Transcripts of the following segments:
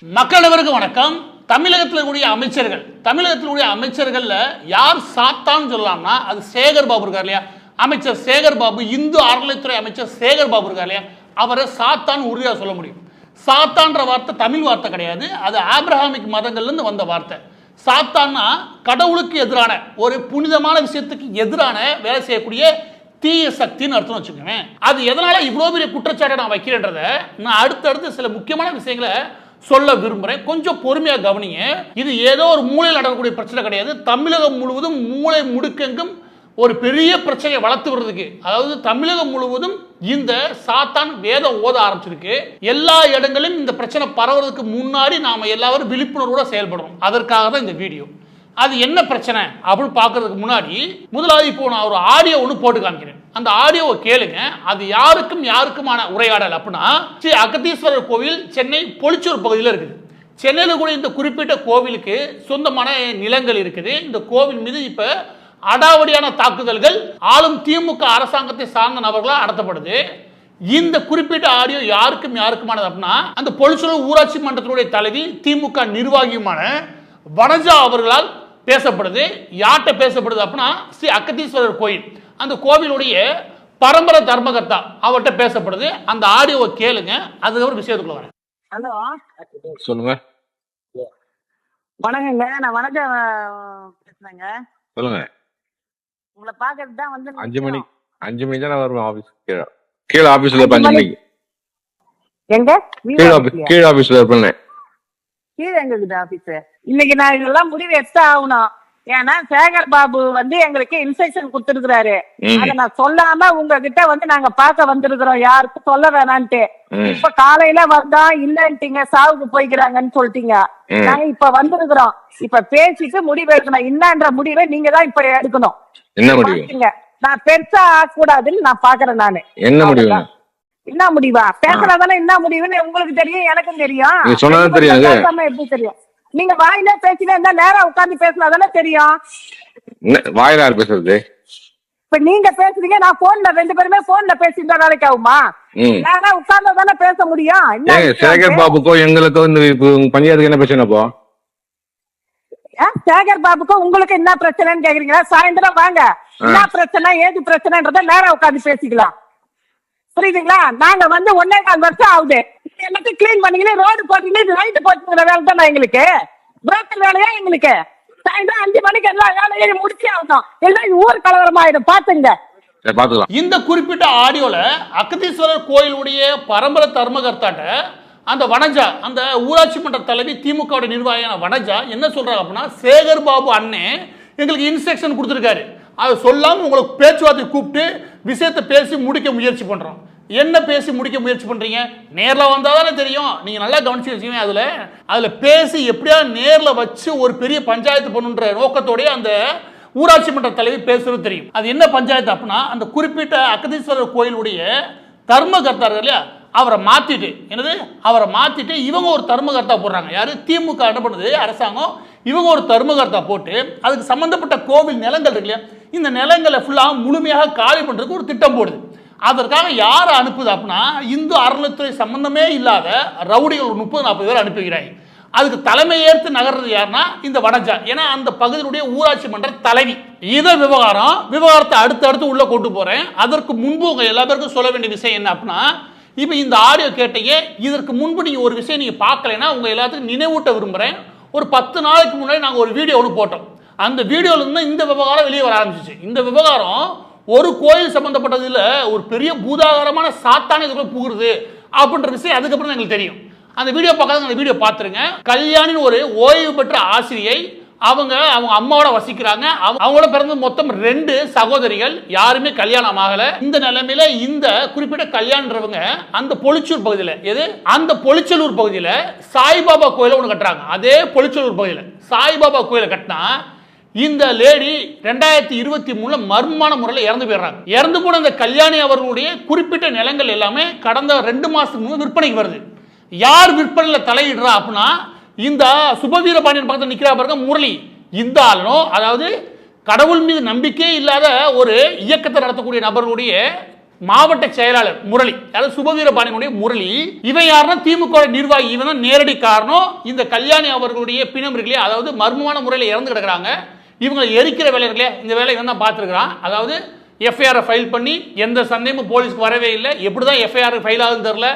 மக்கள் அனைவருக்கும் வணக்கம். தமிழகத்தில் கூடிய அமைச்சர்கள்ல யார் சாத்தான்னு சொல்லலாம்னா அது சேகர் பாபு இருக்கார் இல்லையா, அமைச்சர் சேகர் பாபு, இந்து அறநிலைத்துறை அமைச்சர் சேகர் பாபு இருக்கார் இல்லையா, அவரை சாத்தான் உறுதியாக சொல்ல முடியும். சாத்தான்ற வார்த்தை தமிழ் வார்த்தை கிடையாது, அது ஆப்ரஹாமிக் மதங்கள்லேருந்து வந்த வார்த்தை. சாத்தான்னா கடவுளுக்கு எதிரான ஒரு புனிதமான விஷயத்துக்கு எதிரான வேலை செய்யக்கூடிய தீய சக்தின்னு அர்த்தம் வச்சுக்கோங்க. அது எதனால இவ்வளோ பெரிய குற்றச்சாட்டை நான் வைக்கிறேன்றத நான் அடுத்தடுத்து சில முக்கியமான விஷயங்களை சொல்ல விரும்புகிறேன். கொஞ்சம் பொறுமையாக கவனிங்க. இது ஏதோ ஒரு மூலையில் நடக்கக்கூடிய பிரச்சனை கிடையாது. தமிழகம் முழுவதும் மூளை முடுக்கெங்கும் ஒரு பெரிய பிரச்சனையை வளர்த்து வர்றதுக்கு, அதாவது தமிழகம் முழுவதும் இந்த சாத்தான் வேதம் ஓத ஆரம்பிச்சிருக்கு. எல்லா இடங்களிலும் இந்த பிரச்சனை பரவுறதுக்கு முன்னாடி நாம எல்லாரும் விழிப்புணர்வோட செயல்படுறோம். அதற்காக தான் இந்த வீடியோ. அது என்ன பிரச்சனை அப்படின்னு பார்க்கறதுக்கு முன்னாடி முதலாவது இப்போ நான் ஒரு ஆடியோ ஒன்று போட்டு காமிக்கிறேன். அந்த ஆடியோவை கேளுங்க. அது யாருக்குமான உரையாடல் அப்படின்னா, ஸ்ரீ அகத்தீஸ்வரர் கோவில் சென்னை பொலிச்சூர் பகுதியில் இருக்குது. சென்னையில் கூட இந்த குறிப்பிட்ட கோவிலுக்கு சொந்தமான நிலங்கள் இருக்குது. இந்த கோவில் மீது இப்போ அடாவடியான தாக்குதல்கள் ஆளும் திமுக அரசாங்கத்தை சார்ந்த நபர்களால் நடத்தப்படுது. இந்த குறிப்பிட்ட ஆடியோ யாருக்குமானது அப்படின்னா, அந்த பொலிச்சூர் ஊராட்சி மன்றத்தினுடைய தலைவி திமுக நிர்வாகியுமான வனஜா அவர்களால் பேசப்படுது. யார்கிட்ட பேசப்படுது அப்படின்னா, ஸ்ரீ அகத்தீஸ்வரர் கோயில், அந்த கோவிலுடைய பரம்பரை தர்மகர்த்தா அவர்கிட்ட பேசப்படுது. அந்த ஆடியோவை கேளுங்க, அதுக்கப்புறம் விஷயத்துக்குள்ள வரேன். ஹலோ, சொல்லுங்க. வணக்கங்க. நான் வணக்க பேசுறேங்க. சொல்லுங்க. உங்களை பாக்குறது தான் வந்து 5 மணிக்கு தான் நான் வருவேன் ஆபீஸ். கீழே ஆபீஸ்ல 5 மணிக்கு. எங்க கீழே ஆபீஸ்ல இருப்பேன். கீழே எங்க இருக்குது ஆபீஸ்? இன்னைக்கு நான் இதெல்லாம் முடிவு எடுத்து ஆகணும். ஏன்னா சேகர் பாபு வந்து எங்களுக்கு இன்ஸ்ட்ரக்ஷன் கொடுத்துருக்காரு. அத நான் சொல்லாம உங்ககிட்ட வந்து நாங்க பார்க்க வந்திருக்கிறோம், யாருக்கும் சொல்ல வேணான்ட்டு. இப்ப காலையில வந்தா இல்லன்ட்டீங்க, சாவுக்கு போய்க்கிறாங்கன்னு சொல்லிட்டீங்க. நாங்க இப்ப வந்திருக்கிறோம். இப்ப பேசிட்டு முடிவு எடுக்கணும். என்னன்ற முடிவை நீங்க தான் இப்ப எடுக்கணும். என்ன முடிவு? நான் பெருசா ஆகக்கூடாதுன்னு நான் பாக்குறேன். நானு என்ன முடிவு? என்ன முடிவா? பேசுறதானே என்ன முடிவுன்னு உங்களுக்கு தெரியும், எனக்கும் தெரியும். எப்படி தெரியும்? நீங்க வாயில பேசினா இருந்தா நேரம் உட்கார்ந்து பேசினாதானே தெரியும். வாயில யார் பேசுறது? இப்ப நீங்க பேசுறீங்க, நான் போன்ல 2 பேருமே போன்ல பேசிட்டு வேலைக்கு ஆகுமா? நேரா உட்கார்ந்தாதானே பேச முடியும். சேகர் பாபுக்கோ எங்களுக்கோ இந்த பஞ்சாயத்துக்கு என்ன பிரச்சனைப்போ? சேகர் பாபுக்கும் உங்களுக்கு என்ன பிரச்சனைன்னு கேக்குறீங்களா? சாயந்தரம் வாங்க, என்ன பிரச்சனை ஏது பிரச்சனைன்றத நேரா உட்கார்ந்து பேசிக்கலாம். புரியுதுங்களா? நாங்க வந்து 1.25 வருஷம் ஆகுது. எல்லாத்தையும் கிளீன் பண்ணீங்களே, ரோடு போட்டீங்களே, லைட் போட்டுக்கிற வேலை தானே எங்களுக்கு. புரோக்கர் வேலையா எங்களுக்கு? சாயந்தரம் 5 மணிக்கு எல்லா வேலையும் முடிச்சே ஆகணும். எல்லாம் ஊர் கலவரம் ஆயிடும். பாத்துங்க. இந்த குறிப்பிட்ட ஆடியோல அகத்தீஸ்வரர் கோயிலுடைய பரம்பரை தர்மகர்த்தாட்ட அந்த வனஜா, அந்த ஊராட்சி மன்ற தலைவி திமுக நிர்வாகியான வனஜா என்ன சொல்றாங்க அப்படின்னா, சேகர் பாபு அண்ணே எங்களுக்கு இன்ஸ்ட்ரக்ஷன் கொடுத்துருக்காரு, அதை சொல்லாம உங்களுக்கு பேச்சுவார்த்தை கூப்பிட்டு விஷயத்தை பேசி முடிக்க முயற்சி பண்றோம். என்ன பேசி முடிக்க முயற்சி பண்றீங்க? நேரில் வந்தாதானே தெரியும். நீங்க நல்லா கவனிச்சு வச்சுக்கோங்க. அதுல பேசி எப்படியா நேரில் வச்சு ஒரு பெரிய பஞ்சாயத்து பண்ணுன்ற நோக்கத்தோடய அந்த ஊராட்சி மன்ற தலைவி பேசுறது தெரியும். அது என்ன பஞ்சாயத்து அப்படின்னா, அந்த குறிப்பிட்ட அகத்தீஸ்வரர் கோயிலுடைய தர்மகர்த்தா இல்லையா, அவரை மாத்திட்டு இவங்க ஒரு தர்மகர்த்தா போடுறாங்க. யாரு? திமுக என்ன பண்ணுது, அரசாங்கம். இவங்க ஒரு தர்மகர்த்தா போட்டு அதுக்கு சம்பந்தப்பட்ட கோவில் நிலங்கள் இருக்கு இல்லையா, இந்த நிலங்களை ஃபுல்லாக முழுமையாக காலி பண்றதுக்கு ஒரு திட்டம் போடுது. அதற்காக யாரை அனுப்புது அப்படின்னா, இந்து அறநிலைத்துறை சம்பந்தமே இல்லாத ரவுடிகள் 30-40 பேர் அனுப்புகிறாங்க. அதுக்கு தலைமை ஏற்று நகர்றது யாருன்னா இந்த வனஜா. ஏன்னா அந்த பகுதியினுடைய ஊராட்சி மன்ற தலைவி. இதை விவகாரத்தை அடுத்தடுத்து உள்ள கொண்டு போறேன். அதற்கு முன்பு உங்க எல்லா பேருக்கும் சொல்ல வேண்டிய விஷயம் என்ன அப்படின்னா, இப்போ இந்த ஆடியோ கேட்டீங்க, இதற்கு முன்பு நீங்க ஒரு விஷயம் நீங்க பார்க்கலைன்னா உங்க எல்லாத்துக்கும் நினைவூட்ட விரும்புறேன். ஒரு 10 நாளைக்கு முன்னாடி நாங்கள் ஒரு வீடியோ ஒன்று போட்டோம். அந்த வீடியோல இருந்து இந்த விவகாரம் வெளியே வர ஆரம்பிச்சிச்சு. இந்த விவகாரம் ஒரு கோயில் சம்பந்தப்பட்டதுல ஒரு பெரிய பூதாகரமான சாத்தான இதுக்குள்ள புகுறது அப்படின்ற விஷயம் அதுக்கப்புறம் எங்களுக்கு தெரியும். அந்த வீடியோ பார்க்காத அந்த வீடியோ பார்த்துருங்க. கல்யாணின்னு ஒரு ஓய்வு பெற்ற ஆசிரியை, அவங்க அம்மாவோட வசிக்கிறாங்க. அவங்களோட பிறந்த மொத்தம் 2 சகோதரிகள், யாருமே கல்யாணம் ஆகல. இந்த நிலைமையில இந்த குறிப்பிட்ட கல்யாணன்றவங்க அந்த பொலிச்சூர் பகுதியில், அந்த பொலிச்சலூர் பகுதியில் சாய்பாபா கோயில ஒன்று கட்டுறாங்க. அதே பொலிச்சலூர் பகுதியில் சாய்பாபா கோயிலை கட்டினா இந்த லேடி 2023 மர்மமான முறையில் இறந்து போயிடுறாங்க. இறந்து போன அந்த கல்யாணி அவர்களுடைய குறிப்பிட்ட நிலங்கள் எல்லாமே கடந்த 2 மாசத்துக்கு முன்பு விற்பனைக்கு வருது. யார் விற்பனையில் தலையிடுறா அப்படின்னா, இந்த சுபவீரபாண்டியன் பக்கத்தில் நிற்கிறா பாருங்க முரளி. இந்த ஆளும், அதாவது கடவுள் மீது நம்பிக்கை இல்லாத ஒரு இயக்கத்தை நடத்தக்கூடிய நபர்களுடைய மாவட்ட செயலாளர் முரளி, அதாவது சுபவீரபாண்டியனுடைய முரளி, இவன் யாருன்னா திமுக நிர்வாகி, இவன் தான் நேரடி காரணம். இந்த கல்யாணி அவர்களுடைய பிணம் இருக்குல்லையா, அதாவது மர்மமான முறையில் இறந்து கிடக்குறாங்க, இவங்களை எரிக்கிற வேலை இருக்குல்லையா, இந்த வேலை இவன் தான் பார்த்துருக்கிறான். அதாவது எஃப்ஐஆர் ஃபைல் பண்ணி எந்த சந்தேகமும் போலீஸ்க்கு வரவே இல்லை, எப்படி தான் எஃப்ஐஆர் ஃபைல் ஆகுதுன்னு தெரியல,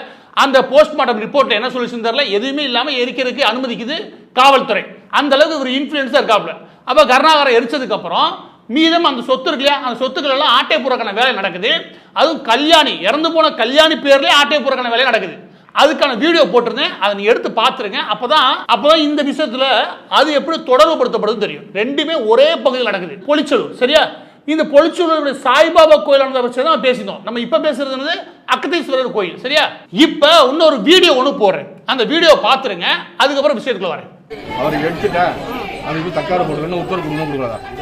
அந்த போஸ்ட்மார்ட்டம் ரிப்போர்ட் என்ன சொல்லிச்சுன்னு தெரியல, எதுவுமே இல்லாமல் எரிக்கிறதுக்கு அனுமதிக்குது காவல்துறை. அந்த அளவுக்கு ஒரு இன்ஃப்ளூயன்ஸாக இருக்காப்ல. அப்போ கருணாகரன் எரிச்சதுக்கு அப்புறம் மீதம் அந்த சொத்து இருக்கு இல்லையா, அந்த சொத்துக்கள் எல்லாம் ஆட்டை புறக்கான வேலை நடக்குது. அதுவும் கல்யாணி, இறந்து போன கல்யாணி பேர்லேயே ஆட்டை புறக்கான வேலை நடக்குது. அதுக்கான வீடியோ போட்டிருந்தேன், அதை நீ எடுத்து பார்த்துருங்க. அப்போதான் இந்த விஷயத்துல அது எப்படி தொடர்புபடுத்தப்படுது தெரியும். ரெண்டுமே ஒரே பகுதியில் நடக்குது, பொலிச்சலூர். சரியா? இந்த பொலிச்சலூருடைய சாய்பாபா கோயில் வச்சு தான் பேசினோம். நம்ம இப்ப பேசுறது அக்கதீஸ்வரர் கோயில். சரியா? இப்ப இன்னொரு வீடியோ ஒன்று போடுறேன், அந்த வீடியோ பார்த்துருங்க, அதுக்கப்புறம் விஷயத்துக்குள்ள வரேன். அவர் எடுத்துட்டா அதுக்கு தக்கார போடுறேன்னு உத்தரவு கொடுக்கணும்.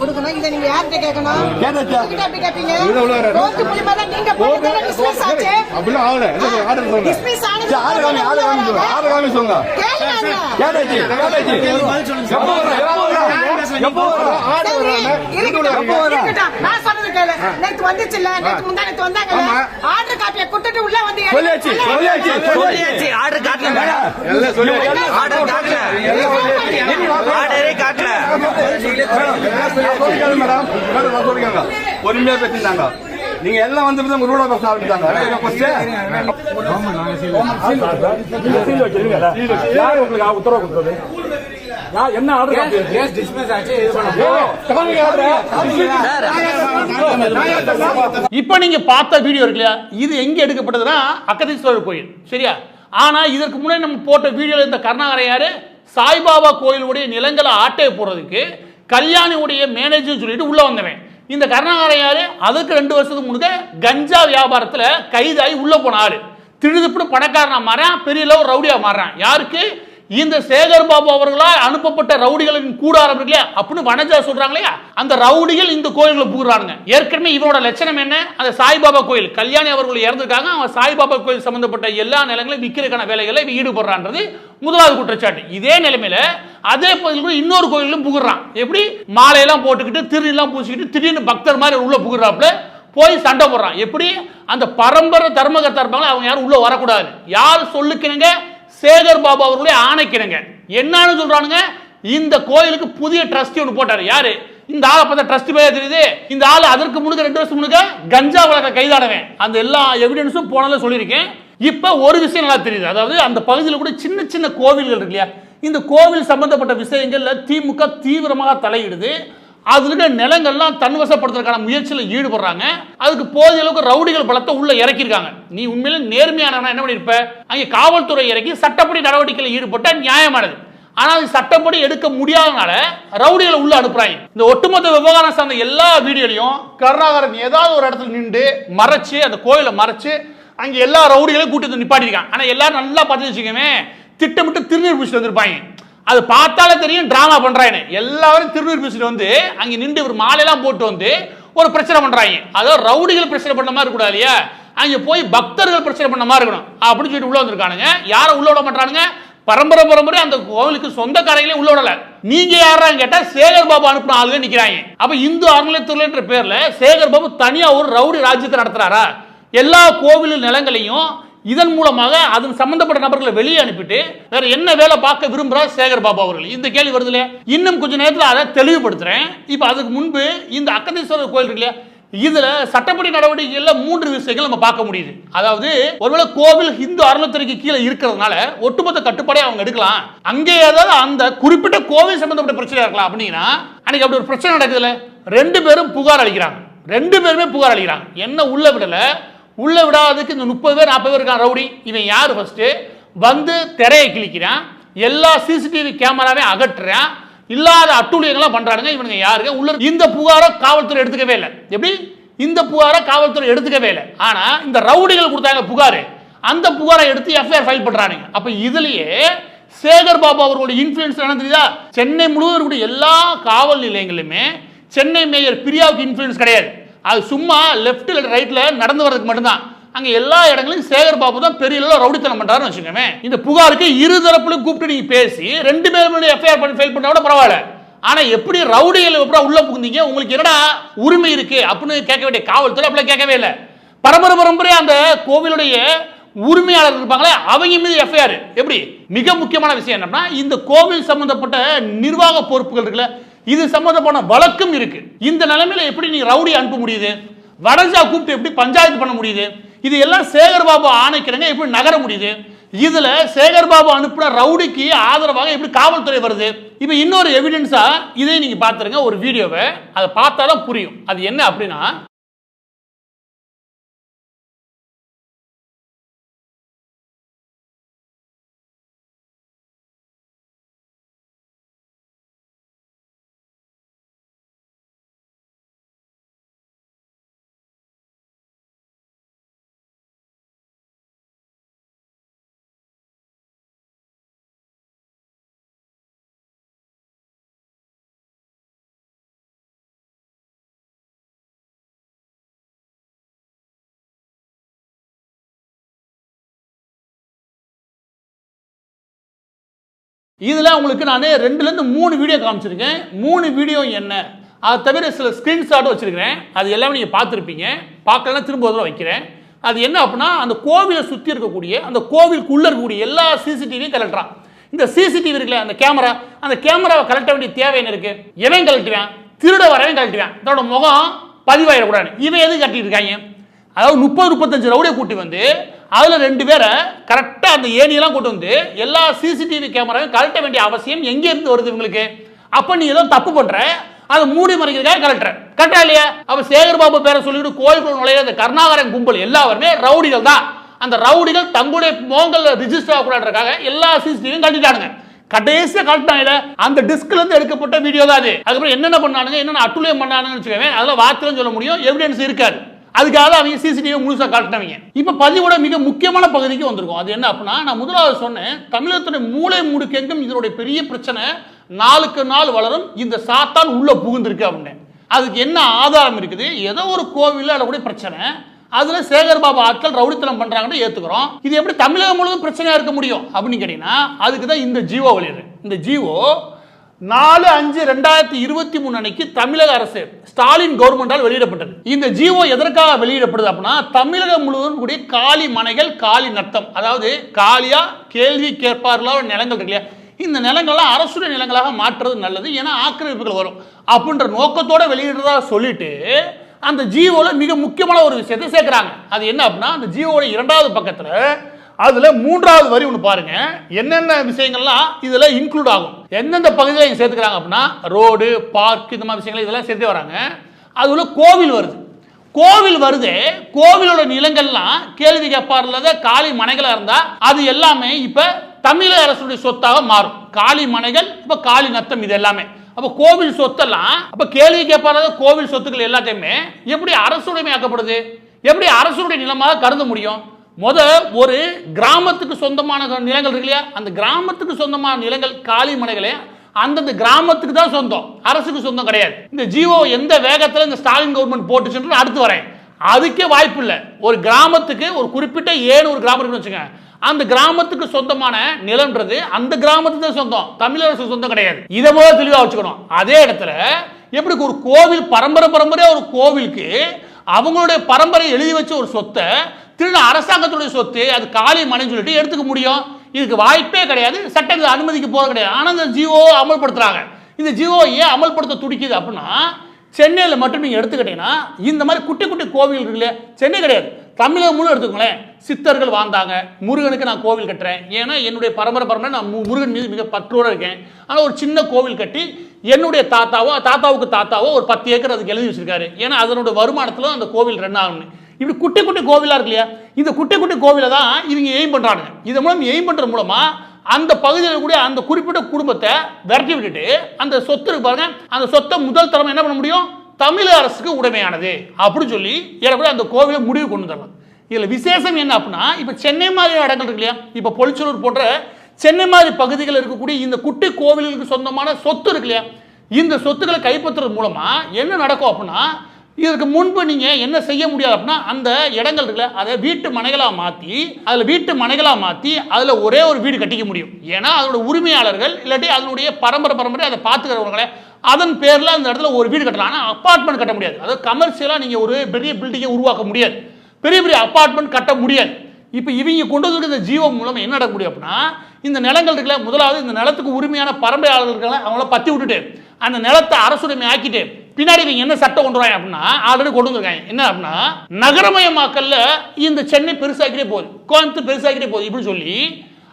கொடுக்கணும். இத நீங்க யார்கிட்ட கேட்கணும்? கிட்ட அப்படி கேப்பீங்க. ரோந்து மூலமா தான் நீங்க போட்டு டிஸ்மிஸ் ஆச்சு. அப்படிலாம் ஆகல. ஆர்டர் சொல்லுங்க. டிஸ்மிஸ் ஆனது. ஆர்டர் வாங்க சொல்லுங்க. கேளுங்க. கேட்டாச்சு. எப்போ வர ஆர்டர் வரானே எப்போ வர? நான் சொல்றது கேளு. நேத்து வந்துச்சுல, நேத்து முந்தானத்து வந்தாங்கல. ஆர்டர் காப்பியை கொடுத்துட்டு உள்ள வந்து சொல்லியாச்சு. ஆர்டர் காட்டல. எல்லாம் சொல்லியாச்சு. ஆர்டர் காட்டல. ஆர்டரே காட்டல. பொறுமையா பேசிட்டாங்க. நீங்க எல்லாம் வந்து ரூடா பேச ஆரம்பிச்சாங்க. உத்தரவு கொடுத்தது என்ன இப்ப நீங்க பார்த்த வீடியோ இருக்கு இல்லையா, இது எங்க எடுக்கப்பட்டதுன்னா அக்கதீஸ்வரர் கோயில். சரியா? ஆனா இதற்கு முன்னாடி நம்ம போட்ட வீடியோல இந்த கருணாகரன் யாரு, சாய்பாபா கோயிலுடைய நிலங்களை ஆட்டையை போடுறதுக்கு கல்யாணியுடைய மேனேஜர் சொல்லிட்டு உள்ள வந்தவன். இந்த கருணாகரன் யாரு, அதுக்கு 2 வருஷத்துக்கு முன்னாடி கஞ்சா வியாபாரத்துல கைதாகி உள்ள போன ஆளு. திடுதிப்பு பணக்காரனா மாறான், பெரிய அளவு ரவுடியா மாறான். யாருக்கு? இந்த சேகர் பாபு அவர்களால் அனுப்பப்பட்ட ரவுடிகளின் கூடாரம் இல்லையா அப்படின்னு வனஜா சொல்றாங்க இல்லையா, அந்த ரவுடிகள் இந்த கோயில்களை புகுறானுங்க. ஏற்கனவே இவனோட லட்சணம் என்ன, அந்த சாய்பாபா கோயில் கல்யாணி அவர்கள் இறந்துருக்காங்க, அவன் சாய்பாபா கோயில் சம்பந்தப்பட்ட எல்லா நிலங்களையும் விற்கிறதுக்கான வேலைகளை ஈடுபடுறான்றது முதலாவது குற்றச்சாட்டு. இதே நிலைமையில அதே பகுதியில் இன்னொரு கோயிலும் புகுறான். எப்படி? மாலையெல்லாம் போட்டுக்கிட்டு திருநெல்லாம் பூசிக்கிட்டு திடீர்னு பக்தர் மாதிரி உள்ள புகுறாப்புல போய் சண்டை போடுறான். எப்படி? அந்த பரம்பரை தர்மகர்த்தா இருப்பாங்க, அவங்க யாரும் உள்ள வரக்கூடாது. யார் சொல்லுக்கிறீங்க? சேகர் பாபு அவர்களுடைய ஆணைக்கிறங்க. என்னன்னு சொல்றானுங்க, இந்த கோயிலுக்கு புதிய ட்ரஸ்டி ஒன்று போட்டாரு. யாரு? இந்த ஆளை பார்த்தா ட்ரஸ்டி பேர் தெரியுது. இந்த ஆள் அதற்கு முன்னுக்கு 2 வருஷம் முன்னுக்கு கஞ்சா வழக்க கைதானவன். அந்த எல்லா எவிடன்ஸும் போனத சொல்லியிருக்கேன். இப்ப ஒரு விஷயம் நல்லா தெரியுது, அதாவது அந்த பகுதியில் கூட சின்ன சின்ன கோவில்கள் இருக்கு இல்லையா, இந்த கோவில் சம்பந்தப்பட்ட விஷயங்கள்ல திமுக தீவிரமாக தலையிடுது. அதுல இருக்க நிலங்கள்லாம் தன்வசப்படுத்துறதுக்கான முயற்சியில் ஈடுபடுறாங்க. அதுக்கு போதிய அளவுக்கு ரவுடிகள் பலத்தை உள்ள இறக்கிருக்காங்க. நீ உண்மையில நேர்மையான என்ன பண்ணிருப்ப, அங்கே காவல்துறை இறக்கி சட்டப்படி நடவடிக்கையில் ஈடுபட்ட நியாயமானது. ஆனா அது சட்டப்படி எடுக்க முடியாதனால ரவுடிகளை உள்ள அனுப்புறாங்க. இந்த ஒட்டுமொத்த விவகாரம் சார்ந்த எல்லா வீடியோலையும் கருணாகரன் ஏதாவது ஒரு இடத்துல நின்று மறைச்சு அந்த கோயிலை மறைச்சு அங்க எல்லா ரவுடிகளையும் கூட்டி வந்து நிப்பாட்டிருக்காங்க. ஆனா எல்லாரும் நல்லா பார்த்து வச்சுக்கவே திட்டமிட்டு திருநீர் பூசிட்டு வந்திருப்பாங்க. அது பார்த்தாலே தெரியும் டிராமா பண்றாங்க. எல்லாரும் திருநீர் பூசிட்டு வந்து அங்க நின்று ஒரு மாலையெல்லாம் போட்டு வந்து ஒரு பிரச்சனை பண்றாங்க. அதாவது ரவுடிகள் பிரச்சனை பண்ண மாதிரி இருக்கக்கூடாது இல்லையா, அங்க போய் பக்தர்கள் பிரச்சனை பண்ண மாதிரி இருக்கணும் அப்படின்னு சொல்லிட்டு உள்ள வந்திருக்கானுங்க. யாரும் உள்ள விட மாட்டானுங்க, பரம்பரை அந்த கோவிலுக்கு சொந்தக்காரங்களே உள்ள விடல. நீங்க யாரான்னு கேட்டா சேகர் பாபு அனுப்பின ஆளுங்க நிக்கிறாங்க. அப்ப இந்து அறநிலையத்துறை என்ற பேர்ல சேகர் பாபு தனியா ஒரு ரவுடி ராஜ்யத்தை நடத்துறாரா? எல்லா கோவில் நிலங்களையும் இதன் மூலமாக அதன் சம்பந்தப்பட்ட நபர்களை வெளியே அனுப்பிட்டு வேற என்ன வேலை பார்க்க விரும்புறார் சேகர் பாபு அவர்கள்? இந்த கேள்வி வருது இல்லையா? இன்னும் கொஞ்ச நேரத்தில் அதை தெளிவுபடுத்துறேன். இப்ப அதுக்கு முன்பு இந்த அக்கதீஸ்வரர் கோயில் இருக்கு இல்லையா, இதுல சட்டப்படி நடவடிக்கைகள்ல 3 விஷயங்கள் நம்ம பார்க்க முடியுது. அதாவது ஒருவேளை கோவில் இந்து அறநிலையத்துறைக்கு கீழே இருக்கிறதுனால ஒட்டுமொத்த கட்டுப்பாடே அவங்க எடுக்கலாம். அங்கே ஏதாவது அந்த குறிப்பிட்ட கோவில் சம்பந்தப்பட்ட பிரச்சனை இருக்கலாம் அப்படின்னா அன்னைக்கு அப்படி ஒரு பிரச்சனை நடக்குதுல, 2 பேரும் புகார் அளிக்கிறாங்க. 2 பேருமே புகார் அளிக்கிறாங்க. என்ன உள்ள விடல, உள்ள விடாததுக்கு இந்த 30 பேர் 40 பேர் இருக்கான் ரவுடி. இவன் யாரு? ஃபர்ஸ்ட் வந்து திரையை கிழிக்கிறான், எல்லா சிசிடிவி கேமராவே அகற்றுறான், இல்லாத அட்டூழியங்கள்லாம் பண்றானுங்க. இவனுங்க யாருங்க? உள்ள இந்த புகாரை காவல்துறை எடுத்துக்கவே இல்லை. எப்படி? இந்த புகாரை காவல்துறை எடுத்துக்கவே இல்லை. ஆனா இந்த ரவுடிகள் கொடுத்தாங்க புகார், அந்த புகாரை எடுத்து எஃப்ஐஆர் ஃபைல் பண்றானுங்க. அப்ப இதுலயே சேகர் பாபு அவர்களுடைய இன்ஃப்ளூயன்ஸ் என்ன தெரியுதா? சென்னை முழுவதும் எல்லா காவல் நிலையங்களிலுமே சென்னை மேயர் பிரியாவுக்கு இன்ஃப்ளூயன்ஸ் கிடையாது. அது சும்மா லெஃப்ட்ல ரைட்ல நடந்து வரதுக்கு மட்டும்தான். அங்க எல்லா இடங்களிலும் சேகர் பாபு தான் பெரிய அளவு ரவுடித்தனம் பண்றாருன்னு வச்சுக்கோங்க. இந்த புகாருக்கு இரு தரப்புலையும் கூப்பிட்டு நீங்க பேசி 2 பேரும் எஃப்ஐஆர் பண்ணி ஃபைல் பண்ணா கூட பரவாயில்ல. ஆனா எப்படி ரவுடிகள் எப்படி உள்ள புகுந்தீங்க, உங்களுக்கு என்னடா உரிமை இருக்கு அப்படின்னு கேட்க வேண்டிய காவல்துறை அப்படி கேட்கவே இல்லை. பரம்பரை அந்த கோவிலுடைய உரிமையாளர் இருப்பாங்களே அவங்க மீது எஃப்ஐஆர். எப்படி? மிக முக்கியமான விஷயம் என்னன்னா, இந்த கோவில் சம்பந்தப்பட்ட நிர்வாக பொறுப்புகள் இருக்குல்ல, இது சம்பந்தமான வழக்கும் இருக்கு. இந்த நிலைமையில எப்படி நீங்க ரவுடி அனுப்ப முடியுது? வடஞ்சா கூப்பிட்டு எப்படி பஞ்சாயத்து பண்ண முடியுது? இது எல்லாம் சேகர்பாபு ஆணைக்கிறங்க எப்படி நகர முடியுது? இதுல சேகர்பாபு அனுப்புன ரவுடிக்கு ஆதரவாக எப்படி காவல்துறை வருது? இப்ப இன்னொரு எவிடன்ஸா இதை நீங்க பாத்துருங்க, ஒரு வீடியோவை. அதை பார்த்தாதான் புரியும். அது என்ன அப்படின்னா, இதுல உங்களுக்கு நான் 2ல இருந்து 3 வீடியோ காமிச்சிருக்கேன். 3 வீடியோ என்ன, அதை தவிர சில ஸ்கிரீன்ஷாட் வச்சிருக்கிறேன். அது எல்லாமே நீங்க பார்த்துருப்பீங்க. பார்க்கலன்னா திரும்ப ஒரு வைக்கிறேன். அது என்ன அப்படின்னா, அந்த கோவிலை சுற்றி இருக்கக்கூடிய அந்த கோவிலுக்குள்ள இருக்கக்கூடிய எல்லா சிசிடிவியும் கலட்டுறான். இந்த சிசிடிவி இருக்குல்ல, அந்த கேமராவை கலட்ட வேண்டிய தேவை என்ன இருக்கு? எவன் கலட்டுவேன்? திருட வரவன் கலட்டுவேன். தன்னோட முகம் பதிவாயிடக்கூடாது. இவன் எது கட்டிட்டு இருக்காங்க? அதாவது 30-35 ரவுடியை கூட்டி வந்து அதுல 2 பேரை கரெக்டா அந்த ஏணியெல்லாம் கூட்டு வந்து எல்லா சிசிடிவி கேமராவையும் கலட்ட வேண்டிய அவசியம் எங்க இருந்து வருது இவங்களுக்கு? அப்ப நீ ஏதோ தப்பு பண்ற, அதை மூடி மறைக்கிறதுக்காக கரெக்டா இல்லையா? அப்ப சேகர்பாபு பேரை சொல்லிட்டு கோயிலுக்குள்ள நுழைய அந்த கருணாகரன் கும்பல் எல்லாருமே ரவுடிகள் தான். அந்த ரவுடிகள் தங்களுடைய மோங்கல்ல ரிஜிஸ்டர் ஆகக்கூடாதுக்காக எல்லா சிசிடிவியும் கட்டிட்டானுங்க. கடைசியா கலட்டாங்க. அந்த டிஸ்க்ல இருந்து எடுக்கப்பட்ட வீடியோ தான் அது. அதுக்கப்புறம் என்னென்ன பண்ணானுங்க, என்னென்ன அட்டுழியம் பண்ணானுங்கன்னு வச்சுக்கோங்க, அதெல்லாம் வார்த்தையில சொல்ல முடியும், எவிடன்ஸ் இருக்காது. அதுக்காக அவங்க சிசிடிவி முழுசா காட்டினவங்க. இப்ப பதிவோட மிக முக்கியமான பகுதிக்கு வந்திருக்கும். அது என்ன அப்படின்னா, நான் முதலாவது சொன்னேன், தமிழகத்துடைய மூளை முடுக்கெங்கும் இதனுடைய பெரிய பிரச்சனை நாளுக்கு நாள் வளரும், இந்த சாத்தான் உள்ள புகுந்திருக்கு அப்படின்னு. அதுக்கு என்ன ஆதாரம் இருக்குது? ஏதோ ஒரு கோவில்ல அதோட பிரச்சனை, அதுல சேகர்பாபு ஆட்கள் ரவுடித்தனம் பண்றாங்கன்னு ஏத்துக்கிறோம். இது எப்படி தமிழகம் முழுவதும் பிரச்சனையா இருக்க முடியும் அப்படின்னு கேட்டீங்கன்னா, அதுக்கு தான் இந்த ஜீவோ வெளியிடுது. இந்த ஜீவோ 4/5/2023 அன்னைக்கு தமிழக அரசு ஸ்டாலின் கவர்மெண்டால் வெளியிடப்பட்டது. இந்த ஜீவோ எதற்காக வெளியிடப்படுது அப்படின்னா, தமிழகம் முழுவதும் கூடிய காலி மனைகள், காலி நத்தம், அதாவது காலியா கேள்வி கேட்பார்களான நிலங்கள் இருக்கு இல்லையா, இந்த நிலங்கள்லாம் அரசுடைய நிலங்களாக மாற்றுறது நல்லது, ஏன்னா ஆக்கிரமிப்புகள் வரும் அப்படின்ற நோக்கத்தோட வெளியிடுறதா சொல்லிட்டு அந்த ஜியோல மிக முக்கியமான ஒரு விஷயத்தை சேர்க்கிறாங்க. அது என்ன அப்படின்னா, அந்த ஜியோட 2வது பக்கத்துல அதுல 3வது வரி ஒன்று பாருங்க, என்னென்ன விஷயங்கள்லாம் இதுல இன்க்ளூட் ஆகும், எந்தெந்த பகுதியில் இங்க சேர்த்துக்கிறாங்க அப்படின்னா, ரோடு, பார்க், இந்த மாதிரி விஷயங்கள் இதெல்லாம் சேர்த்து வராங்க. அதுல கோவில் வருது. கோவில் வருது, கோவிலோட நிலங்கள்லாம் கேள்வி கேட்பார்ல காலி மனைகளா இருந்தா அது எல்லாமே இப்ப தமிழக அரசுடைய சொத்தாக மாறும். காலி மனைகள் இப்ப காலி நத்தம், இது எல்லாமே அப்ப கோவில் சொத்தெல்லாம் அப்ப கேள்வி கேட்பாத கோவில் சொத்துக்கள் எல்லாத்தையுமே எப்படி அரசுடைமை ஆக்கப்படுது? எப்படி அரசுடைய நிலமாக கருத முடியும்? ஒரு கிராமத்துக்கு சொந்தமான நிலங்கள் இருக்கு இல்லையா, அந்த கிராமத்துக்கு சொந்தமான நிலங்கள், காலி மனைகளே அந்தந்த கிராமத்துக்கு தான் சொந்தம், அரசுக்கு சொந்தம் கிடையாது. இந்த ஜியோ எந்த வேகத்தில் இந்த ஸ்டாலின் கவர்மெண்ட் போட்டுச்சுன்னு அடுத்து வரேன். அதுக்கே வாய்ப்பு இல்லை. ஒரு கிராமத்துக்கு ஒரு குறிப்பிட்ட ஒரு கிராமம் இருக்குன்னு வச்சுங்க, அந்த கிராமத்துக்கு சொந்தமான நிலம்ன்றது அந்த கிராமத்துக்கு தான் சொந்தம், தமிழக அரசு சொந்தம் கிடையாது. இதை போல தெளிவாக வச்சுக்கணும். அதே இடத்துல எப்படி ஒரு கோவில் பரம்பரையா ஒரு கோவிலுக்கு அவங்களுடைய பரம்பரை எழுதி வச்ச ஒரு சொத்தை திருட அரசாங்கத்துடைய சொத்து அது காலி மனைன்னு சொல்லிட்டு எடுத்துக்க முடியும்? இதுக்கு வாய்ப்பே கிடையாது, சட்டம் அனுமதிக்கு போற கிடையாது. ஆனால் இந்த ஜியோ அமல்படுத்துறாங்க. இந்த ஜியோ ஏன் அமல்படுத்த துடிக்குது அப்படின்னா, சென்னையில் மட்டும் நீங்க எடுத்துக்கிட்டீங்கன்னா இந்த மாதிரி குட்டி குட்டி கோவில் இருக்கு இல்லையா, சென்னை கிடையாது, தமிழகம் முழு எடுத்துக்கோங்களேன். சித்தர்கள் வாழ்ந்தாங்க, முருகனுக்கு நான் கோவில் கட்டுறேன், ஏன்னா என்னுடைய பரம்பரை நான் முருகன் மீது மிக பற்றோட இருக்கேன். ஆனால் ஒரு சின்ன கோவில் கட்டி என்னுடைய தாத்தாவுக்கு தாத்தாவோ ஒரு 10 ஏக்கர் அதுக்கு எழுதி வச்சிருக்காரு, ஏன்னா அதனுடைய வருமானத்தில் அந்த கோவில் ரன் ஆகணும். இப்படி குட்டி குட்டி கோவிலா இருக்கு இல்லையா, இந்த குட்டி குட்டி கோவிலை தான் இவங்க எய்ம் பண்றாங்க. இதன் மூலம் எய்ம் பண்றது மூலமா அந்த பகுதியில் கூட அந்த குறிப்பிட்ட குடும்பத்தை விரட்டி விட்டுட்டு அந்த சொத்து இருக்கு பாருங்க, அந்த சொத்தை முதல் தரம் என்ன பண்ண முடியும், தமிழக அரசுக்கு உடைமையானது அப்படின்னு சொல்லி ஏறக்குறைய அந்த கோவிலை முடிவு கொண்டு வரலாம். இதுல விசேஷம் என்ன அப்படின்னா, இப்ப சென்னை மாதிரி இடங்கள் இருக்கு இல்லையா, இப்ப பொலிச்சலூர் போன்ற சென்னை மாதிரி பகுதிகள் இருக்கக்கூடிய இந்த குட்டி கோவிலுக்கு சொந்தமான சொத்து இருக்கு இல்லையா, இந்த சொத்துக்களை கைப்பற்றுறது மூலமா என்ன நடக்கும் அப்படின்னா, இதற்கு முன்பு நீங்க என்ன செய்ய முடியாது அப்படின்னா, அந்த இடங்கள் இருக்குல்ல அதை வீட்டு மனைகளாக மாற்றி அதுல ஒரே ஒரு வீடு கட்டிக்க முடியும். ஏன்னா அதோட உரிமையாளர்கள் இல்லாட்டி அதனுடைய பரம்பரை அதை பார்த்துக்கிறவங்களே அதன் பேர்ல அந்த இடத்துல ஒரு வீடு கட்டலாம். ஆனால் அப்பார்ட்மெண்ட் கட்ட முடியாது, அதாவது கமர்ஷியலா நீங்க ஒரு பெரிய பில்டிங்கை உருவாக்க முடியாது. பெரிய பெரிய அபார்ட்மெண்ட் கட்ட முடியாது. இப்போ இவங்க கொண்டு வந்து இந்த ஜீவோ மூலம் என்ன நடக்க முடியும் அப்படின்னா, இந்த நிலங்கள் இருக்குல்ல, முதலாவது இந்த நிலத்துக்கு உரிமையான பரம்பரையாளர்கள் அவங்கள பத்தி விட்டுட்டு அந்த நிலத்தை அரசுரிமை ஆக்கிட்டு பின்னாடி இவங்க என்ன சட்டம் கொண்டு வராங்க அப்படின்னா, ஆல்ரெடி கொண்டு வந்திருக்காங்க. என்ன அப்படின்னா, நகரமயமாக்கல்ல இந்த சென்னை பெருசாக்கிட்டே போகுது, கோயம்புத்தூர் பெருசாக்கிட்டே போகுது இப்படின்னு சொல்லி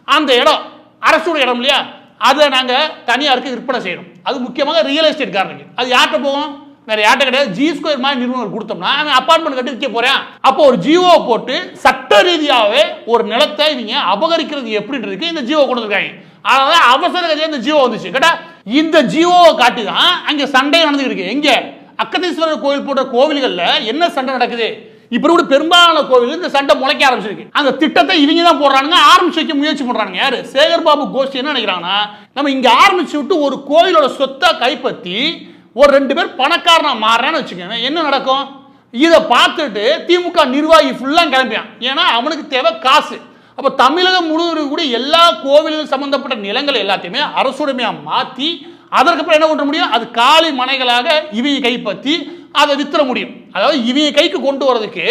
அந்த இடம் அரசுடைய இடம் இல்லையா, அதை நாங்கள் தனியாருக்கு விற்பனை செய்யணும். அது முக்கியமாக ரியல் எஸ்டேட் காரனுக்கு. அது யார்கிட்ட போகும்? வேற யார்ட்ட கிடையாது. ஜி ஸ்கொயர் மாதிரி நிறுவனம் கொடுத்தோம்னா அவன் அபார்ட்மெண்ட் கட்டி விற்க போறேன். அப்போ ஒரு ஜியோ போட்டு சட்ட ரீதியாகவே ஒரு நிலத்தை இவங்க அபகரிக்கிறது எப்படின்றதுக்கு இந்த ஜியோ கொண்டு வந்திருக்காங்க. அதனால அவசர கதையா இந்த ஜியோ வந்துச்சு. கேட்டா இந்த ஜியோவை காட்டி தான் அங்க சண்டை நடந்துட்டு இருக்கு. எங்க அக்கதீஸ்வரர் கோவில் போன்ற கோவில்கள்ல என்ன சண்டை நடக்குது? இப்ப கூட பெரும்பாலான கோவில் இந்த சண்டை முளைக்க ஆரம்பிச்சிருக்கு. அந்த திட்டத்தை இவங்க தான் போடுறாங்க, ஆரம்பிச்சு வைக்க முயற்சி பண்றாங்க. யாரு? சேகர் பாபு கோஷ்டி என்ன நினைக்கிறாங்கன்னா, நம்ம இங்க ஆரம்பிச்சு விட்டு ஒரு கோயிலோட சொத்தை கைப்பற்றி ஒரு 2 பேர் பணக்காரனா மாறுறான்னு வச்சுக்கோங்க, என்ன நடக்கும்? இதை பார்த்துட்டு திமுக நிர்வாகி ஃபுல்லா கிளம்பியான். ஏன்னா அவனுக்கு தேவை காசு. அப்ப தமிழகம் முழுவதும் கூட எல்லா கோவில்கள் சம்பந்தப்பட்ட நிலங்கள் எல்லாத்தையுமே அரசுரிமையா மாத்தி அதற்கப்புறம் என்ன பண்ண முடியும்? அது காலி மனைகளாக இவங்க கைப்பற்றி அதை வித்துற முடியும். அதாவது இவங்க கைக்கு கொண்டு வரதுக்கு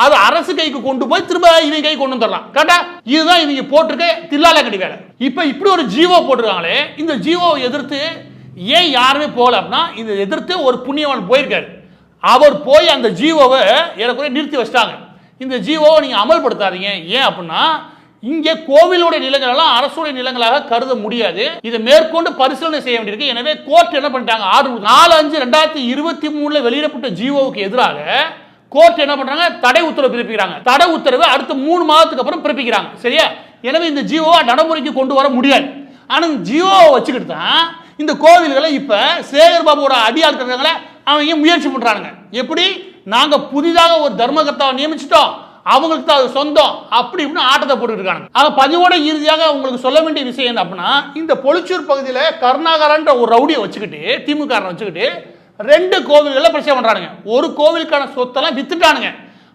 அது அரசு கைக்கு கொண்டு போய் திரும்ப இவங்க கை கொண்டு வந்துடலாம். கரெக்டா? இதுதான் இவங்க போட்டிருக்க தில்லால கட்டி வேலை. இப்ப இப்படி ஒரு ஜீவோ போட்டிருக்காங்களே, இந்த ஜீவோவை எதிர்த்து ஏன் யாருமே போகல அப்படின்னா, இதை எதிர்த்து ஒரு புண்ணியவன் போயிருக்காரு. அவர் போய் அந்த ஜீவோவை ஏறக்குறைய நிறுத்தி வச்சிட்டாங்க. இந்த ஜீவோவை நீங்க அமல்படுத்தாதீங்க. ஏன் அப்படின்னா, இங்கே கோவிலுடைய நிலங்கள் எல்லாம் அரசுடைய நிலங்களாக கருத முடியாது. இதை மேற்கொண்டு பரிசீலனை செய்ய வேண்டியிருக்கு. எனவே கோர்ட் என்ன பண்ணிட்டாங்க, 4/5/2023 வெளியிடப்பட்ட ஜீவோவுக்கு எதிராக கோர்ட் என்ன பண்றாங்க, தடை உத்தரவு பிறப்பிக்கிறாங்க. தடை உத்தரவு அடுத்த 3 மாதத்துக்கு அப்புறம் பிறப்பிக்கிறாங்க. சரியா? எனவே இந்த ஜீவோவை நடைமுறைக்கு கொண்டு வர முடியாது. ஆனா இந்த ஜீவோவை வச்சுக்கிட்டு தான் இந்த கோவில்களை இப்ப சேகர் பாபுவோட அடியாட்களை அவங்க முயற்சி பண்றாங்க. எப்படி? நாங்க புதிதாக ஒரு தர்மகர்த்தாவை நியமிச்சிட்டோம், அவங்களுக்கு தான் அது சொந்தம், அப்படி இப்படின்னு ஆட்டத்தை போட்டு இருக்காங்க. ஆக பதிவோட இறுதியாக உங்களுக்கு சொல்ல வேண்டிய விஷயம் என்ன அப்படின்னா, இந்த பொலிச்சூர் பகுதியில் கருணாகரன்ற ஒரு ரவுடியை வச்சுக்கிட்டு திமுக வச்சுக்கிட்டு 2 கோவில்களில் பிரச்சனை பண்றானுங்க. ஒரு கோவிலுக்கான சொத்தெல்லாம் வித்துட்டானுங்க.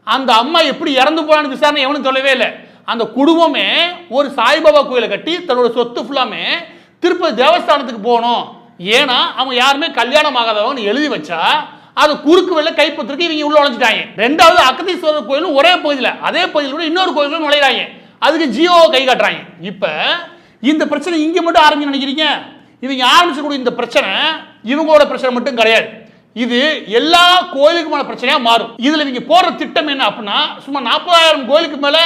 அந்த அம்மா எப்படி இறந்து போனான்னு விசாரணை எவனும் சொல்லவே இல்லை. அந்த குடும்பமே ஒரு சாய்பாபா கோயிலை கட்டி தன்னோட சொத்து ஃபுல்லாமே திருப்பதி தேவஸ்தானத்துக்கு போகணும். ஏன்னா அவங்க யாருமே கல்யாணம் ஆகாதவங்க எழுதி வச்சா அது குறுக்கு வெள்ள கைப்பற்றிருக்கு இவங்க உள்ள உழைச்சிட்டாங்க. 2வது அக்கதீஸ்வரர் கோயிலும் ஒரே பகுதியில், அதே பகுதியில் இன்னொரு கோயிலும் நுழையிறாங்க. அதுக்கு ஜியோ கை காட்டுறாங்க. இப்ப இந்த பிரச்சனை இங்க மட்டும் ஆரம்பிச்சு நினைக்கிறீங்க? இவங்க ஆரம்பிச்சக்கூடிய இந்த பிரச்சனை இவங்களோட பிரச்சனை மட்டும் கிடையாது. இது எல்லா கோயிலுக்குமான பிரச்சனையா மாறும். இதுல இவங்க போடுற திட்டம் என்ன அப்படின்னா, சும்மா 40,000 கோயிலுக்கு மேல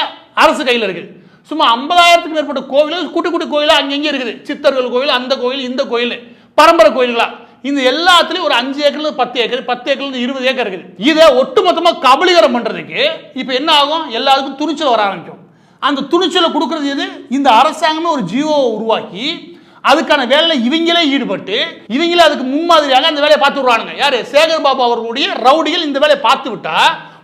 அரசு கையில் இருக்குது. சும்மா 50,000க்கு மேற்பட்ட கோவில் குட்டி குட்டி கோயிலா அங்கங்க இருக்குது. சித்தர்கள் கோயில், அந்த கோயில், இந்த கோயில், பரம்பரை கோயில்களா. இந்த எல்லாத்துலயும் ஒரு 5 ஏக்கர்ல 10 ஏக்கர், 10 ஏக்கர்ல 20 ஏக்கர் இருக்குது. இதை ஒட்டுமொத்தமா கபலீகரம் பண்றதுக்கு இப்ப என்ன ஆகும், எல்லாருக்கும் துணிச்சல் வர ஆரம்பிக்கும். அந்த துணிச்சலை கொடுக்கறது எது? இந்த அரசாங்கமே ஒரு ஜியோவை உருவாக்கி அதுக்கான வேலையில இவங்களே ஈடுபட்டு இவங்களே அதுக்கு முன்மாதிரியாக அந்த வேலையை பார்த்து விடுறாங்க. யாரு? சேகர் பாபு அவர்களுடைய ரவுடிகள் இந்த வேலையை பார்த்து விட்டா,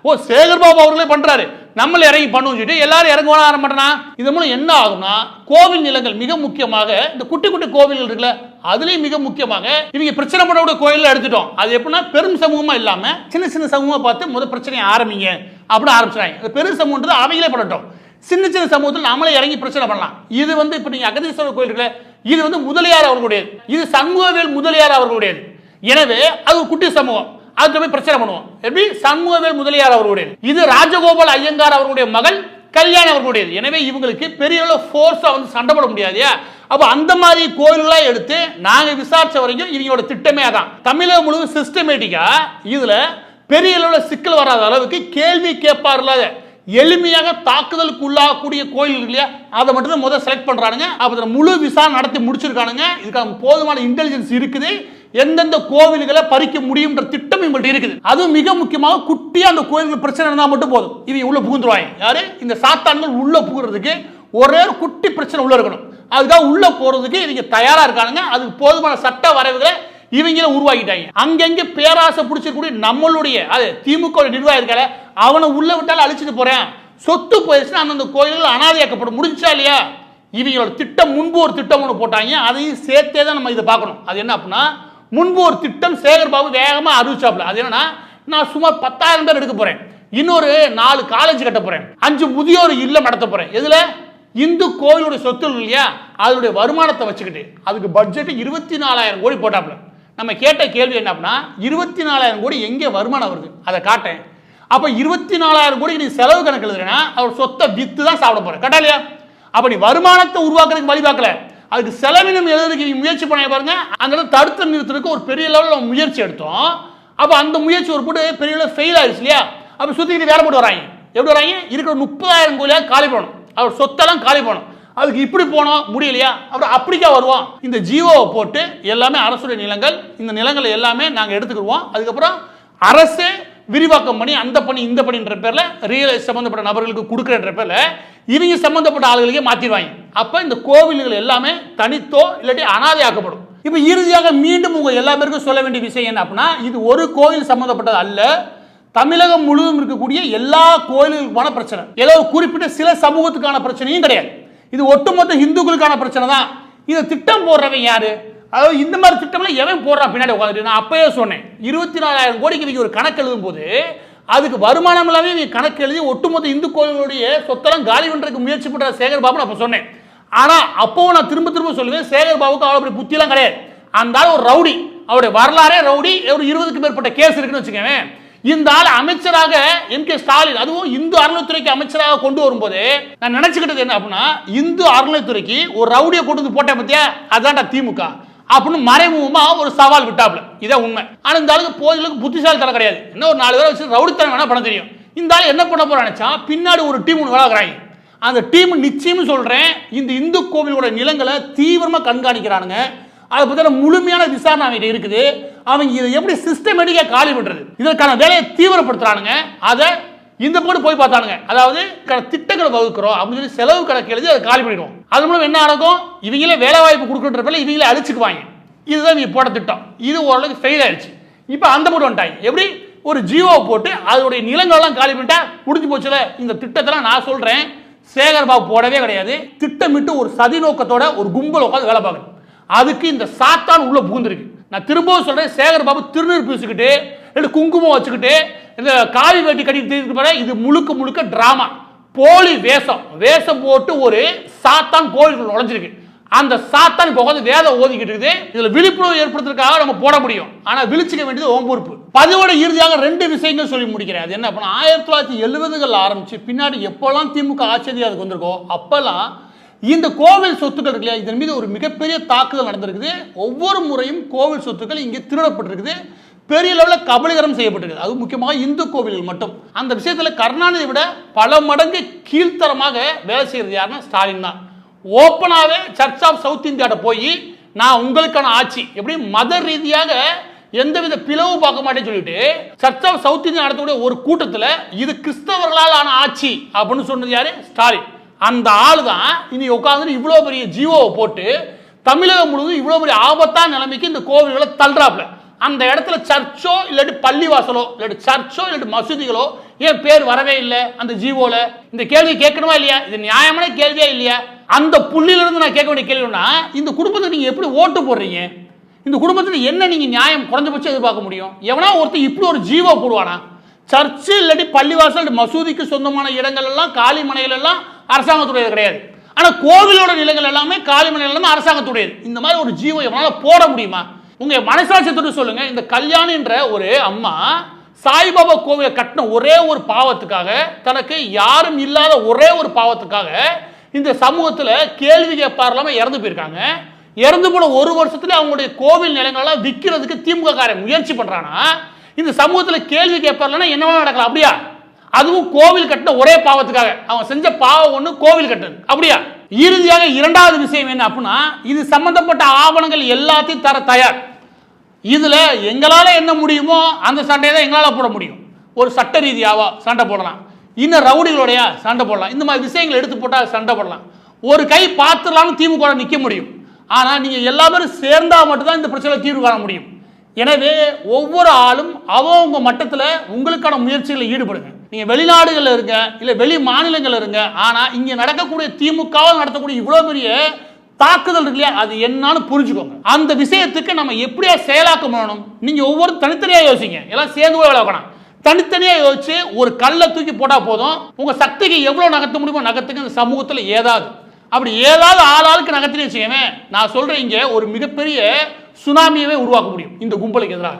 ஓ சேகர் பாபு அவர்களே பண்றாரு, நம்மள இறங்கி பண்ணுவோம் சொல்லிட்டு எல்லாரும் இறங்க வர ஆரம்பிட்டா, இது மூலம் என்ன ஆகும்னா, கோவில் நிலங்கள் மிக முக்கியமாக இந்த குட்டி குட்டி கோவில்கள் இருக்குல்ல, அதுலயும் மிக முக்கியமாக இவங்க பிரச்சனை பண்ணக்கூடிய கோயில எடுத்துட்டோம். அது எப்படின்னா பெரும் சமூகமா இல்லாம சின்ன சின்ன சமூகமா பார்த்து முதல் பிரச்சனையை ஆரம்பிங்க அப்படின்னு ஆரம்பிச்சாங்க. பெரும் சமூகன்றது அவங்களே பண்ணட்டும், சின்ன சின்ன சமூகத்தில் நம்மளே இறங்கி பிரச்சனை பண்ணலாம். இது இப்ப நீங்க அகதீஸ்வரர் கோயில் இருக்குல்ல, இது முதலியார் அவர்களுடையது, இது சண்முகவேல் முதலியார் அவர்களுடையது. எனவே அது ஒரு குட்டி சமூகம், அதுக்கு போய் பிரச்சனை பண்ணுவோம். எப்படி? சண்முகவேல் முதலியார் அவர்களுடையது. இது ராஜகோபால் ஐயங்கார் அவர்களுடைய மகள் கல்யாணம் அவர்களுடையது. எனவே இவங்களுக்கு பெரிய அளவு ஃபோர்ஸா சண்டை போட முடியாது. அப்ப அந்த மாதிரி கோயில்களா எடுத்து நாங்க விசாரிச்ச வரைக்கும் இவங்களோட திட்டமே அதான். தமிழகம் முழுவதும் சிஸ்டமேட்டிக்கா இதுல பெரிய அளவில் சிக்கல் வராத அளவுக்கு கேள்வி கேட்பார் இல்லாத எளிமையாக தாக்குதலுக்கு உள்ளாகக்கூடிய கோயில் இல்லையா, அதை மட்டும் தான் முதல்ல செலக்ட் பண்றானுங்க. அப்ப முழு விசாரணை நடத்தி முடிச்சிருக்கானுங்க. இதுக்கான போதுமான இன்டெலிஜென்ஸ் இருக்குது. எந்தெந்த கோவில்களை பறிக்க முடியும்ன்ற திட்டம் இவங்கள்ட்ட இருக்குது. அதுவும் மிக முக்கியமாக குட்டியா அந்த கோயில்கள் பிரச்சனை இருந்தால் மட்டும் போதும், இவங்க உள்ள புகுந்துருவாங்க. யாரு? இந்த சாத்தான்கள் உள்ள புகுறதுக்கு ஒரே ஒரு குட்டி பிரச்சனை உள்ள இருக்கணும். அதுக்காக உள்ள போறதுக்கு இவங்க தயாரா இருக்கானுங்க. அதுக்கு போதுமான சட்ட வரைவுகளை இவங்கள உருவாக்கிட்டாங்க. அங்கங்க பேராசை பிடிச்சிருக்கூடிய நம்மளுடைய அது திமுக நிர்வாகம் இருக்கால, அவனை உள்ள விட்டாலும் அழிச்சிட்டு போறேன், சொத்து போயிடுச்சுன்னா அந்தந்த கோயில்கள் அனாதையாக்கப்படும். முடிஞ்சா இல்லையா? இவங்களோட திட்டம் முன்பு ஒரு திட்டம் ஒன்று போட்டாங்க, அதையும் சேர்த்தே தான் நம்ம இதை பார்க்கணும். அது என்ன அப்படின்னா, முன்பு ஒரு திட்டம் சேகர் பாபு வேகமா அறிவிச்சாப்ல. அது என்னன்னா, நான் சுமார் 10,000 பேர் எடுக்க போறேன், இன்னொரு 4 காலேஜ் கட்ட போறேன், 5 முதியோர் இல்லம் நடத்த போறேன். எதுல? இந்து கோவிலுடைய சொத்து இல்லையா, அதனுடைய வருமானத்தை வச்சுக்கிட்டு அதுக்கு பட்ஜெட் 24,000 கோடி போட்டாப்ல. நம்ம கேட்ட கேள்வி என்ன அப்படின்னா, 24,000 கோடி எங்கே வருமானம் வருது அதை காட்டேன். அப்ப 24,000 கோடி நீ செலவு கணக்கு எழுதுறேன்னா அவர் சொத்தை வித்து தான் சாப்பிட போற, கரெக்டா இல்லையா? அப்ப நீ வருமானத்தை உருவாக்குறதுக்கு வழி பார்க்கல, அதுக்கு செலவினம் எழுதுறதுக்கு நீ முயற்சி பண்ண பாருங்க. அந்த தடுத்து நிறுத்துறதுக்கு ஒரு பெரிய லெவலில் முயற்சி எடுத்தோம். அப்ப அந்த முயற்சி ஒரு போட்டு பெரிய லெவலில் ஃபெயில் ஆயிடுச்சு இல்லையா? அப்ப சுத்திக்கிட்டு வேலை போட்டு வராங்க. எப்படி வராங்க? இருக்கிற 30,000 கோடியா காலி பண்ணணும், அவர் சொத்தெல்லாம் காலி பண்ணணும். அதுக்கு இப்படி போனோம் முடியலையா, அப்புறம் அப்படிக்கா வருவோம். இந்த ஜியோவை போட்டு எல்லாமே அரசுடைய நிலங்கள், இந்த நிலங்களை எல்லாமே நாங்கள் எடுத்துக்கிடுவோம். அதுக்கப்புறம் அரசே விரிவாக்கம் பண்ணி அந்த பணி இந்த பணின்ற பேர்ல ரியல் சம்பந்தப்பட்ட நபர்களுக்கு கொடுக்குறன்ற பேர்ல இவங்க சம்பந்தப்பட்ட ஆளுகளுக்கே மாத்திடுவாங்க. அப்ப இந்த கோவில்கள் எல்லாமே தனித்தோ இல்லாட்டி அனாதையாக்கப்படும். இப்ப இறுதியாக மீண்டும் உங்க எல்லா பேருக்கும் சொல்ல வேண்டிய விஷயம் என்ன அப்படின்னா, இது ஒரு கோவில் சம்பந்தப்பட்டது அல்ல, தமிழகம் முழுவதும் இருக்கக்கூடிய எல்லா கோயில்களுக்கான பிரச்சனை. ஏதோ குறிப்பிட்ட சில சமூகத்துக்கான பிரச்சனையும் கிடையாது, இது ஒட்டுமொத்த இந்துக்களுக்கான பிரச்சனை தான். இதை திட்டம் போடுறவன் யாரு? அதாவது இந்த மாதிரி திட்டம்ல எவன் போடுறான் பின்னாடி உட்காந்துட்டு? நான் அப்பயே சொன்னேன், 24,000 கோடிக்கு இவங்க ஒரு கணக்கு எழுதும் போது அதுக்கு வருமானம் இல்லாம இவங்க கணக்கு எழுதி ஒட்டுமொத்த இந்து கோயில்களுடைய சொத்தெல்லாம் காலி பண்றதுக்கு முயற்சி பண்ற சேகர் பாபு அப்ப சொன்னேன். ஆனா அப்பவும் நான் திரும்ப திரும்ப சொல்லுவேன், சேகர் பாபுக்கு அவ்வளவு பெரிய புத்தியெல்லாம் கிடையாது. அந்த ஆள் ஒரு ரவுடி, அவருடைய வரலாறே ரவுடி. ஒரு 20க்கும் மேற்பட்ட கேஸ் இருக்குன்னு வச்சுக்கோங்க. இந்த ஆள் அமைச்சராக MK ஸ்டாலின், அதுவும் இந்து அறநிலைத்துறைக்கு அமைச்சராக கொண்டு வரும்போது நான் நினைச்சுக்கிட்டது என்ன அப்படின்னா, இந்து அறநிலைத்துறைக்கு ஒரு ரவுடியை கொண்டு வந்து போட்டேன் பத்தியா, அதான்டா திமுக அப்படின்னு மறைமுகமா ஒரு சவால் விட்டாப்ல. இதான் உண்மை. ஆனா இந்த ஆளுக்கு போதிலுக்கு புத்திசாலித்தனம் கிடையாது. என்ன ஒரு 4 பேரை வச்சு ரவுடித்தனம் வேணா பண்ண தெரியும். இந்த ஆள் என்ன பண்ண போறான்னு நினைச்சா, பின்னாடி ஒரு டீம் ஒன்று வேலைக்கிறாங்க. அந்த டீம் நிச்சயம் சொல்றேன், இந்த இந்து கோவிலோட நிலங்களை தீவிரமா கண்காணிக்கிறானுங்க. அதை பத்தி முழுமையான விசாரணை அவங்க இருக்குது. அவங்க இதை எப்படி சிஸ்டமேட்டிக்கா காலி பண்றது, இதற்கான வேலையை தீவிரப்படுத்துறானுங்க. அதை இந்த போட்டு போய் பார்த்தானுங்க. அதாவது திட்டங்களை வகுக்கிறோம் அப்படின்னு சொல்லி செலவு கணக்கு எழுதி அதை காலி பண்ணிடுவோம். அது மூலம் என்ன நடக்கும், இவங்களே வேலை வாய்ப்பு கொடுக்குற பேர்ல இவங்களே அழிச்சுக்குவாங்க. இதுதான் இவங்க போட்ட திட்டம். இது ஓரளவுக்கு ஃபெயில் ஆயிடுச்சு. இப்போ அந்த போட்டு வந்துட்டாங்க. எப்படி ஒரு ஜியோவை போட்டு அதோடைய நிலங்களெல்லாம் காலி பண்ணிட்டா முடிஞ்சு போச்சுல. இந்த திட்டத்தெல்லாம் நான் சொல்றேன், சேகர் பாபு போடவே கிடையாது. திட்டமிட்டு ஒரு சதி நோக்கத்தோட ஒரு கும்பல் உட்காந்து வேலை பார்க்கணும். அதுக்கு இந்த சாத்தான் உள்ள புகுந்திருக்கு. நான் திரும்பவும் சொல்றேன், சேகர் பாபு திருநீர் பூசிக்கிட்டு குங்குமம் வச்சுக்கிட்டு இந்த காவி வேட்டி கட்டிட்டு, இது முழுக்க முழுக்க டிராமா, போலி வேஷம் போட்டு ஒரு சாத்தான் கோயிலுக்குள்ள நுழைஞ்சிருக்கு. அந்த சாத்தான் இப்போ உட்காந்து வேதம் ஓதிக்கிட்டு இருக்குது. இதுல விழிப்புணர்வு ஏற்படுத்துறதுக்காக நம்ம போட முடியும், ஆனா விழிச்சிக்க வேண்டியது ஓம் பொறுப்பு. பதிவோட இறுதியாக 2 விஷயங்கள் சொல்லி முடிக்கிறேன். அது என்ன அப்படின்னா, 1970கள் ஆரம்பிச்சு பின்னாடி எப்பெல்லாம் திமுக ஆட்சி அதிகாரத்துக்கு வந்திருக்கோ அப்பெல்லாம் இந்த கோவில் சொத்துக்கள் இருக்கு இல்லையா, இதன் மீது ஒரு மிகப்பெரிய தாக்குதல் நடந்திருக்குது. ஒவ்வொரு முறையும் கோவில் சொத்துக்கள் இங்கே திருடப்பட்டிருக்குது, பெரிய லெவலில் கபலீகரம் செய்யப்பட்டிருக்கு. அது முக்கியமாக இந்து கோவில்கள் மட்டும். அந்த விஷயத்தில் கருணாநிதியை விட பல மடங்கு கீழ்த்தரமாக வேலை செய்யறது யாருன்னா ஸ்டாலின் தான். ஓப்பனாகவே சர்ச் ஆஃப் சவுத் இந்தியாட்ட போய் நான் உங்களுக்கான ஆட்சி எப்படி மத ரீதியாக எந்தவித பிளவு பார்க்க மாட்டேன்னு சொல்லிட்டு சர்ச் ஆஃப் சவுத் இந்தியா நடத்தக்கூடிய ஒரு கூட்டத்தில் இது கிறிஸ்தவர்களால் ஆன ஆட்சி அப்படின்னு சொன்னது யாரு? ஸ்டாலின். அந்த ஆளு தான் இனி உட்காந்து இவ்வளோ பெரிய ஜியோவை போட்டு தமிழகம் முழுவதும் இவ்வளோ பெரிய ஆபத்தான நிலைமைக்கு இந்த கோவில்களை தள்ளுறாப்ல. அந்த இடத்துல சர்ச்சோ இல்லாட்டி பள்ளிவாசலோ இல்லாட்டி சர்ச்சோ இல்லாட்டி மசூதிகளோ ஏன் பேர் வரவே இல்லை அந்த ஜியோல? இந்த கேள்வி கேட்கணுமா இல்லையா? இது நியாயமான கேள்வியா இல்லையா? அந்த புள்ளியிலிருந்து நான் கேட்க வேண்டிய கேள்வினா, இந்த குடும்பத்தை நீங்க எப்படி ஓட்டு போடுறீங்க? இந்த குடும்பத்தில் என்ன நீங்க நியாயம் குறைஞ்சபட்சம் எதிர்பார்க்க முடியும்? எவனா ஒருத்தர் இப்படி ஒரு ஜீவோ போடுவானா? சர்ச்சு இல்லாட்டி பள்ளிவாசல் மசூதிக்கு சொந்தமான இடங்கள் எல்லாம் காலி மனைகள் எல்லாம் அரசாங்கத்துடையது கிடையாது. ஆனா கோவிலோட நிலங்கள் எல்லாமே காலி மனைகள் எல்லாமே அரசாங்கத்துடையது. இந்த மாதிரி ஒரு ஜீவோ எவனால போட முடியுமா? உங்க மனசாட்சியத்தோடு சொல்லுங்க. இந்த கல்யாணின்ற ஒரு அம்மா சாய்பாபா கோவிலை கட்டின ஒரே ஒரு பாவத்துக்காக, தனக்கு யாரும் இல்லாத ஒரே ஒரு பாவத்துக்காக இந்த சமூகத்துல கேள்வி கேட்பார்லாம இறந்து போயிருக்காங்க. இறந்து போன 1 வருஷத்துல அவங்களுடைய கோவில் நிலங்களெல்லாம் விற்கிறதுக்கு திமுக காரன் முயற்சி பண்றானா, இந்த சமூகத்துல கேள்வி கேட்பார்லன்னா என்னவா நடக்கலாம்? அப்படியா? அதுவும் கோவில் கட்டின ஒரே பாவத்துக்காக. அவன் செஞ்ச பாவம் ஒண்ணு கோவில் கட்டுறது. அப்படியா? இறுதியாக 2வது விஷயம் என்ன அப்படின்னா, இது சம்பந்தப்பட்ட ஆவணங்கள் எல்லாத்தையும் தர தயார். இதுல எங்களால என்ன முடியுமோ அந்த சண்டையை தான் எங்களால போட முடியும். ஒரு சட்ட ரீதியாவா சண்டை போடலாம், இன்னும் ரவுடிகளோடைய சண்டை போடலாம், இந்த மாதிரி விஷயங்கள் எடுத்து போட்டால் சண்டை போடலாம். ஒரு கை பார்த்துடலாம்னு திமுக நிற்க முடியும். ஆனா நீங்க எல்லா பேரும் சேர்ந்தா மட்டும்தான் இந்த பிரச்சனை தீர்வு காண முடியும். எனவே ஒவ்வொரு ஆளும் அவங்க மட்டத்தில் உங்களுக்கான முயற்சிகளில் ஈடுபடுங்க. நீங்க வெளிநாடுகள் இருங்க, இல்ல வெளி மாநிலங்கள் இருங்க, ஆனா இங்க நடக்கக்கூடிய திமுகவால் நடத்தக்கூடிய இவ்வளவு பெரிய தாக்குதல் இருக்கு இல்லையா, அது என்னன்னு புரிஞ்சுக்கோங்க. அந்த விஷயத்துக்கு நம்ம எப்படியா செயலாக்கம் பண்ணணும்? நீங்க ஒவ்வொரு தனித்தனியா யோசிங்க, எல்லாம் சேர்ந்து கூட விளையாடணும். தனித்தனியா யோசிச்சு ஒரு கல்லை தூக்கி போட்டா போதும். உங்க சக்திக்கு எவ்வளவு நகர்த்த முடியுமோ நகர்த்துக்கு. இந்த சமூகத்துல ஏதாவது அப்படி ஏதாவது ஆளாளுக்கு நகர்த்தினு வச்சுக்கவே, நான் சொல்றேன், இங்க ஒரு மிகப்பெரிய சுனாமியவே உருவாக்க முடியும் இந்த கும்பலுக்கு எதிராக.